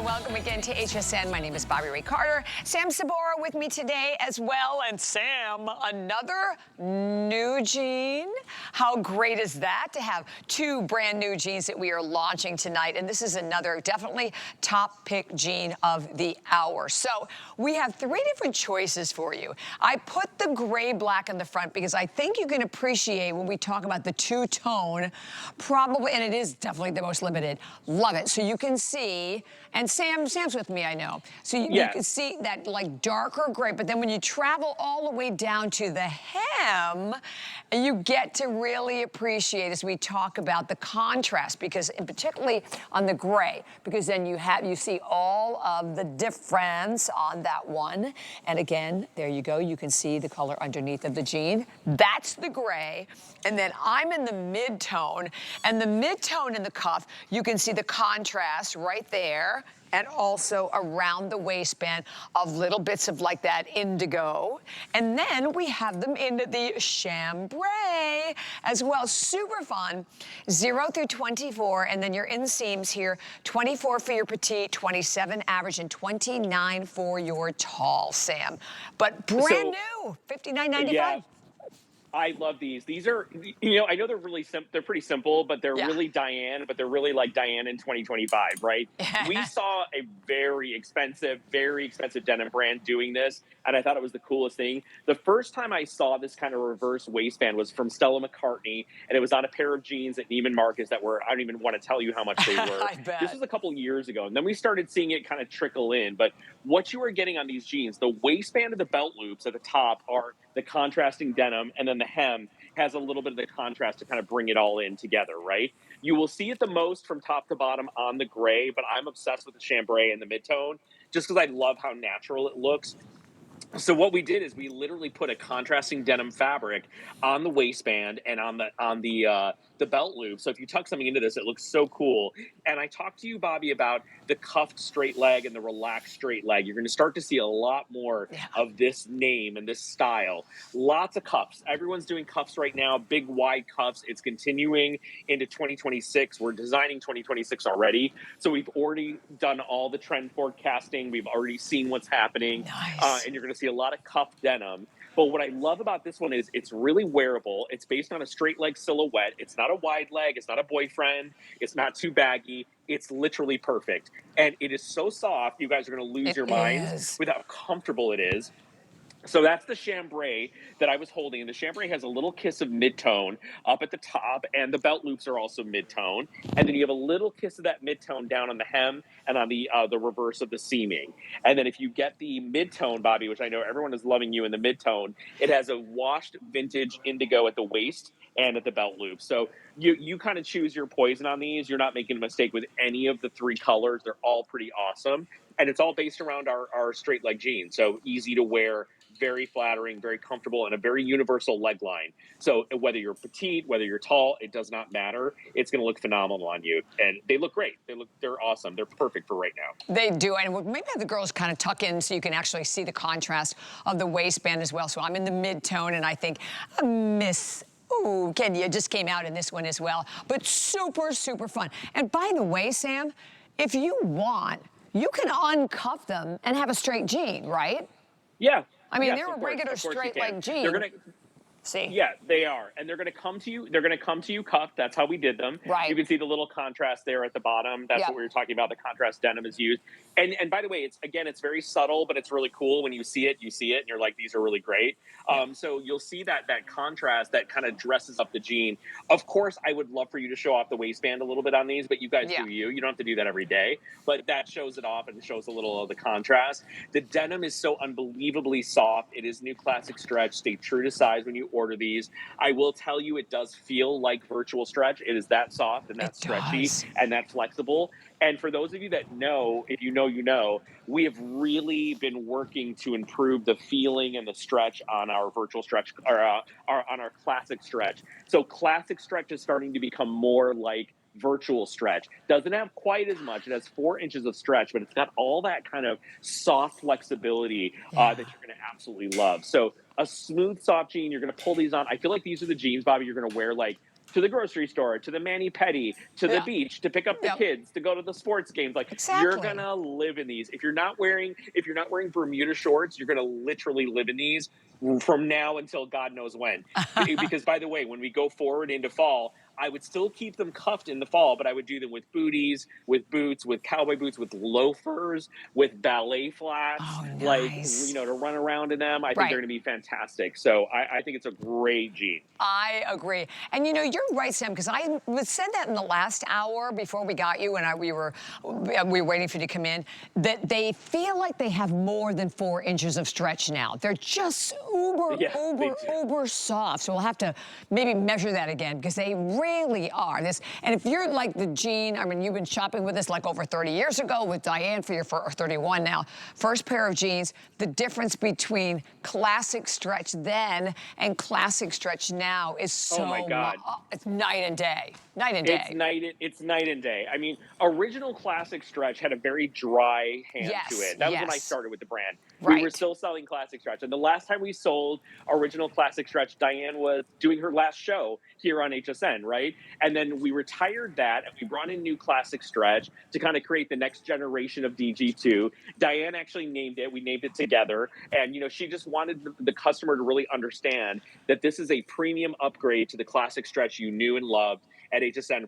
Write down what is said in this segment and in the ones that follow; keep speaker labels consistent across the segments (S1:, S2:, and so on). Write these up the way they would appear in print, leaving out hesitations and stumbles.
S1: welcome again to HSN. My name is Bobby Ray Carter. Sam Sabora with me today as well. And Sam, another new jean. How great is that to have two brand new jeans that we are launching tonight? And this is another definitely top pick jean of the hour. So we have three different choices for you. I put the gray black in the front because I think you can appreciate when we talk about the two-tone, probably, and it is definitely the most limited. Love it. So you can see, and Sam's with me, I know. So you can see that like darker gray, but then when you travel all the way down to the hem, you get to really appreciate as we talk about the contrast, because and particularly on the gray, because then you see all of the difference on that one. And again, there you go. You can see the color underneath of the jean. That's the gray. And then I'm in the mid-tone, and the mid-tone in the cuff, you can see the contrast right there, and also around the waistband of little bits of like that indigo. And then we have them in the chambray as well. Super fun. 0 through 24, and then your inseams here, 24 for your petite, 27 average, and 29 for your tall, Sam. But brand new, $59.95.
S2: Yeah. I love these. These are, you know, I know they're really they're pretty simple, but they're really Diane, but they're really like Diane in 2025, right? We saw a very expensive denim brand doing this, and I thought it was the coolest thing. The first time I saw this kind of reverse waistband was from Stella McCartney, and it was on a pair of jeans at Neiman Marcus that were, I don't even want to tell you how much they were.
S1: I bet.
S2: This was a couple years ago, and then we started seeing it kind of trickle in. But what you are getting on these jeans, the waistband of the belt loops at the top are the contrasting denim, and then the hem has a little bit of the contrast to kind of bring it all in together, right? You will see it the most from top to bottom on the gray, but I'm obsessed with the chambray and the mid-tone just because I love how natural it looks. So what we did is we literally put a contrasting denim fabric on the waistband and on the belt loop. So if you tuck something into this, it looks so cool. And I talked to you, Bobby, about the cuffed straight leg and the relaxed straight leg. You're going to start to see a lot more of this name and this style. Lots of cuffs. Everyone's doing cuffs right now, big wide cuffs. It's continuing into 2026. We're designing 2026 already. So we've already done all the trend forecasting. We've already seen what's happening.
S1: Nice.
S2: And you're going to see a lot of cuffed denim. But what I love about this one is it's really wearable. It's based on a straight leg silhouette. It's not a wide leg. It's not a boyfriend. It's not too baggy. It's literally perfect. And it is so soft, you guys are going to lose your minds with how comfortable it is. So that's the chambray that I was holding. And the chambray has a little kiss of mid-tone up at the top, and the belt loops are also mid-tone. And then you have a little kiss of that mid-tone down on the hem and on the reverse of the seaming. And then if you get the mid-tone, Bobby, which I know everyone is loving you in the mid-tone, it has a washed vintage indigo at the waist and at the belt loop. So you kind of choose your poison on these. You're not making a mistake with any of the three colors. They're all pretty awesome. And it's all based around our straight leg jeans. So easy to wear, very flattering, very comfortable, and a very universal leg line. So whether you're petite, whether you're tall, it does not matter. It's going to look phenomenal on you. And they look great. They're awesome. They're perfect for right now.
S1: They do. And maybe have the girls kind of tuck in so you can actually see the contrast of the waistband as well. So I'm in the mid-tone, and I think Miss Kenya just came out in this one as well. But super, super fun. And by the way, Sam, if you want, you can uncuff them and have a straight jean, right?
S2: Yeah.
S1: I mean, they're a regular straight leg jean.
S2: They're gonna,
S1: see?
S2: Yeah, they are. And they're going to come to you. They're going to come to you cuffed. That's how we did them.
S1: Right.
S2: You can see the little contrast there at the bottom. That's what we were talking about. The contrast denim is used. And by the way, it's very subtle, but it's really cool. When you see it, and you're like, these are really great. So you'll see that contrast that kind of dresses up the jean. Of course, I would love for you to show off the waistband a little bit on these, but you guys do you. You don't have to do that every day. But that shows it off and shows a little of the contrast. The denim is so unbelievably soft. It is new classic stretch. Stay true to size when you order these. I will tell you, it does feel like virtual stretch. It is that soft and that stretchy and that flexible. And for those of you that know, if you know, you know, we have really been working to improve the feeling and the stretch on our virtual stretch, or on our classic stretch. So classic stretch is starting to become more like virtual stretch. Doesn't have quite as much. It has 4 inches of stretch, but it's got all that kind of soft flexibility that you're going to absolutely love. So a smooth, soft jean, you're going to pull these on. I feel like these are the jeans, Bobby, you're going to wear like to the grocery store, to the mani-pedi, to the beach, to pick up the kids, to go to the sports games. Like, you're gonna live in these. If you're not wearing Bermuda shorts, you're gonna literally live in these from now until God knows when. Because, by the way, when we go forward into fall, I would still keep them cuffed in the fall, but I would do them with booties, with boots, with cowboy boots, with loafers, with ballet flats, like, you know, to run around in them. I think they're going to be fantastic. So I think it's a great jean.
S1: I agree. And you know, you're right, Sam, because I said that in the last hour before we got you, and we were waiting for you to come in, that they feel like they have more than 4 inches of stretch now. They're just uber soft. So we'll have to maybe measure that again, because they really are. And if you're like the jean, I mean, you've been shopping with us like over 30 years ago with Diane for your 31 now. First pair of jeans, the difference between classic stretch then and classic stretch now is so,
S2: oh my God,
S1: it's night and day. Night and day.
S2: It's night and day. I mean, original classic stretch had a very dry hand to it. That was when I started with the brand. We were still selling classic stretch. And the last time we sold original classic stretch, Diane was doing her last show here on HSN, right? And then we retired that and we brought in new classic stretch to kind of create the next generation of DG2. Diane actually named it. We named it together. And, you know, she just wanted the customer to really understand that this is a premium upgrade to the classic stretch you knew and loved at HSN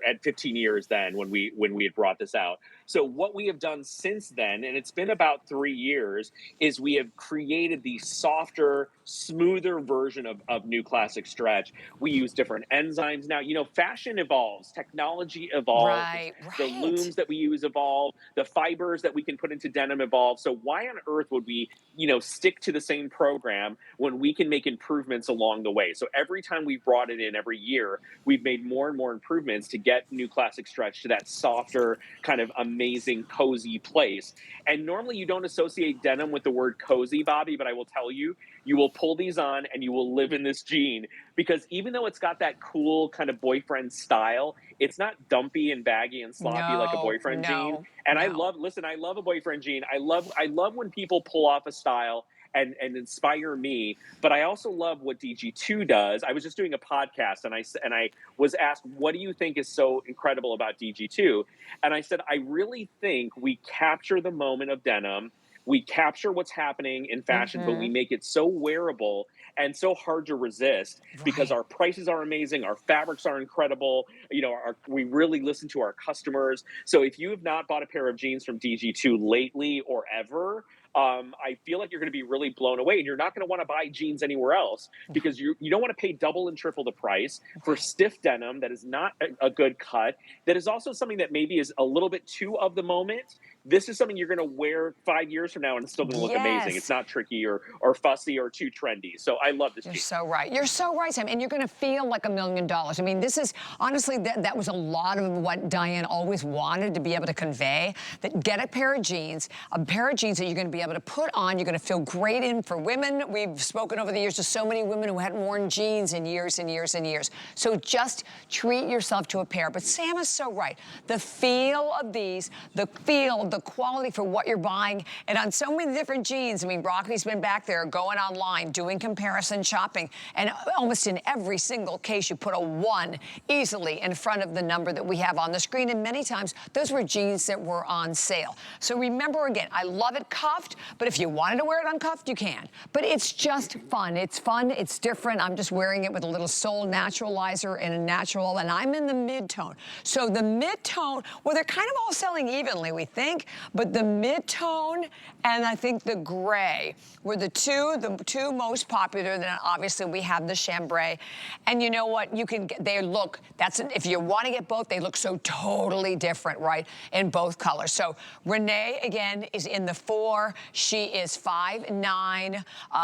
S2: at 15 years then when we had brought this out. So what we have done since then, and it's been about 3 years, is we have created the softer, smoother version of new classic stretch. We use different enzymes now. You know, fashion evolves, technology evolves, the looms that we use evolve, the fibers that we can put into denim evolve. So why on earth would we, you know, stick to the same program when we can make improvements along the way? So every time we brought it in every year, we've made more and more improvements to get new classic stretch to that softer, kind of amazing, cozy place. And normally you don't associate denim with the word cozy, Bobby, but I will tell you, you will pull these on and you will live in this jean, because even though it's got that cool kind of boyfriend style, it's not dumpy and baggy and sloppy like a boyfriend jean. And I love a boyfriend jean. I love when people pull off a style and inspire me. But I also love what DG2 does. I was just doing a podcast and I was asked, what do you think is so incredible about DG2? And I said, I really think we capture the moment of denim. We capture what's happening in fashion, but we make it so wearable and so hard to resist because our prices are amazing. Our fabrics are incredible. You know, we really listen to our customers. So if you have not bought a pair of jeans from DG2 lately or ever, I feel like you're going to be really blown away, and you're not going to want to buy jeans anywhere else because you don't want to pay double and triple the price for stiff denim that is not a good cut, that is also something that maybe is a little bit too of the moment. This is something you're going to wear 5 years from now and it's still going to look amazing. It's not tricky or fussy or too trendy. So I love this jean.
S1: You're so right. You're so right, Sam. And you're going to feel like $1 million. I mean, this is, honestly, that was a lot of what Diane always wanted to be able to convey, that get a pair of jeans that you're going to be able to put on, you're going to feel great in. For women, we've spoken over the years to so many women who hadn't worn jeans in years and years and years. So just treat yourself to a pair. But Sam is so right. The feel of these, the quality for what you're buying, and on so many different jeans. I mean, Broccoli's been back there going online, doing comparison shopping, and almost in every single case, you put a 1 easily in front of the number that we have on the screen, and many times, those were jeans that were on sale. So remember, again, I love it cuffed, but if you wanted to wear it uncuffed, you can. But it's just fun. It's fun. It's different. I'm just wearing it with a little Soul Naturalizer and a natural, and I'm in the mid-tone. So the mid-tone, well, they're kind of all selling evenly, we think, but the mid-tone and I think the gray were the two most popular. Then obviously we have the chambray. And you know what? You can get, if you want to get both, they look so totally different, right? In both colors. So Renee, again, is in the 4. She is 5'9".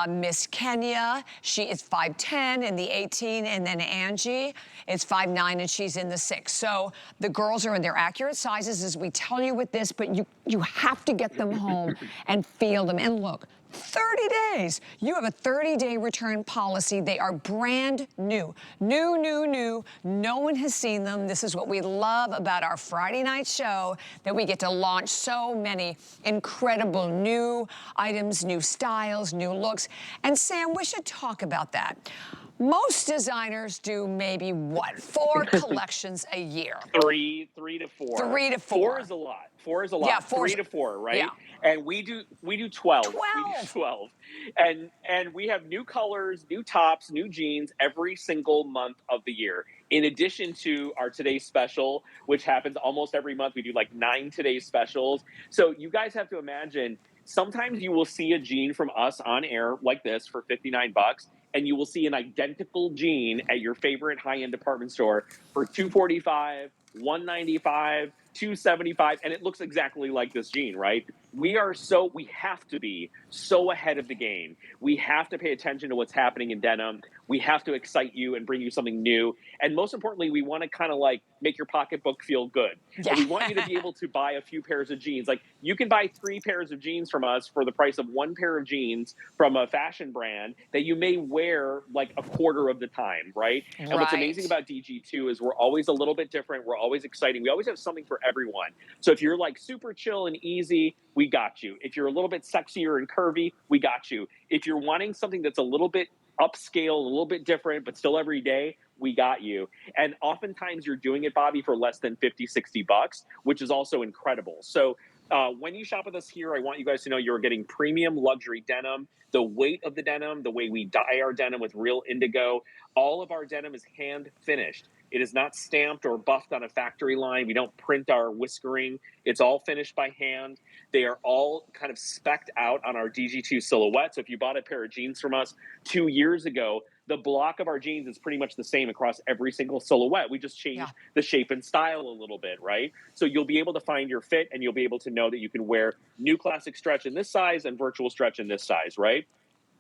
S1: Miss Kenya, she is 5'10" in the 18. And then Angie is 5'9", and she's in the 6. So the girls are in their accurate sizes, as we tell you with this, but you have to get them home and feel them. And look, 30 days. You have a 30-day return policy. They are brand new. New. No one has seen them. This is what we love about our Friday night show, that we get to launch so many incredible new items, new styles, new looks. And Sam, we should talk about that. Most designers do maybe what, 4 collections a year?
S2: Three to four.
S1: 3 to
S2: 4
S1: 4.
S2: is a lot. 4 is a lot.
S1: Yeah,
S2: 3
S1: 4's,
S2: to 4,
S1: yeah.
S2: right? And we do 12. We do
S1: 12.
S2: 12. And we have new colors, new tops, new jeans every single month of the year. In addition to our today's special, which happens almost every month, we do like 9 today's specials. So you guys have to imagine, sometimes you will see a jean from us on air like this for 59 bucks, and you will see an identical jean at your favorite high-end department store for 245, 195, 275, and it looks exactly like this jean, right? We have to be so ahead of the game. We have to pay attention to what's happening in denim. We have to excite you and bring you something new. And most importantly, we want to kind of like make your pocketbook feel good.
S1: Yeah.
S2: And we want you to be able to buy a few pairs of jeans. Like, you can buy 3 pairs of jeans from us for the price of 1 pair of jeans from a fashion brand that you may wear like a quarter of the time, right? And what's amazing about DG2 is we're always a little bit different. We're always exciting. We always have something for everyone. So if you're like super chill and easy, we got you. If you're a little bit sexier and curvy, we got you. If you're wanting something that's a little bit upscale, a little bit different, but still every day, we got you. And oftentimes you're doing it, Bobby, for less than 50, 60 bucks, which is also incredible. So when you shop with us here, I want you guys to know you're getting premium luxury denim. The weight of the denim, the way we dye our denim with real indigo, all of our denim is hand finished. It is not stamped or buffed on a factory line. We don't print our whiskering. It's all finished by hand. They are all kind of specced out on our DG2 silhouette. So if you bought a pair of jeans from us 2 years ago, the block of our jeans is pretty much the same across every single silhouette. We just changed the shape and style a little bit, right? So you'll be able to find your fit, and you'll be able to know that you can wear new classic stretch in this size and virtual stretch in this size, right?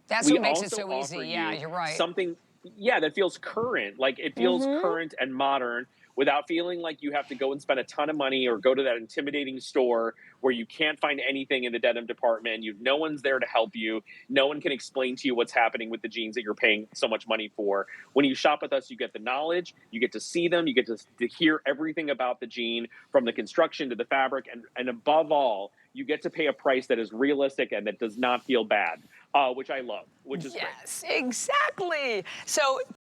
S1: That's
S2: We
S1: what makes it
S2: also
S1: so
S2: offer
S1: easy. Yeah,
S2: you
S1: you're right.
S2: something, that feels current. Like, it feels current and modern without feeling like you have to go and spend a ton of money or go to that intimidating store where you can't find anything in the denim department. No one's there to help you. No one can explain to you what's happening with the jeans that you're paying so much money for. When you shop with us, you get the knowledge, you get to see them, you get to hear everything about the jean, from the construction to the fabric, and above all, you get to pay a price that is realistic and that does not feel bad, which I love, which is great.
S1: Yes, exactly. So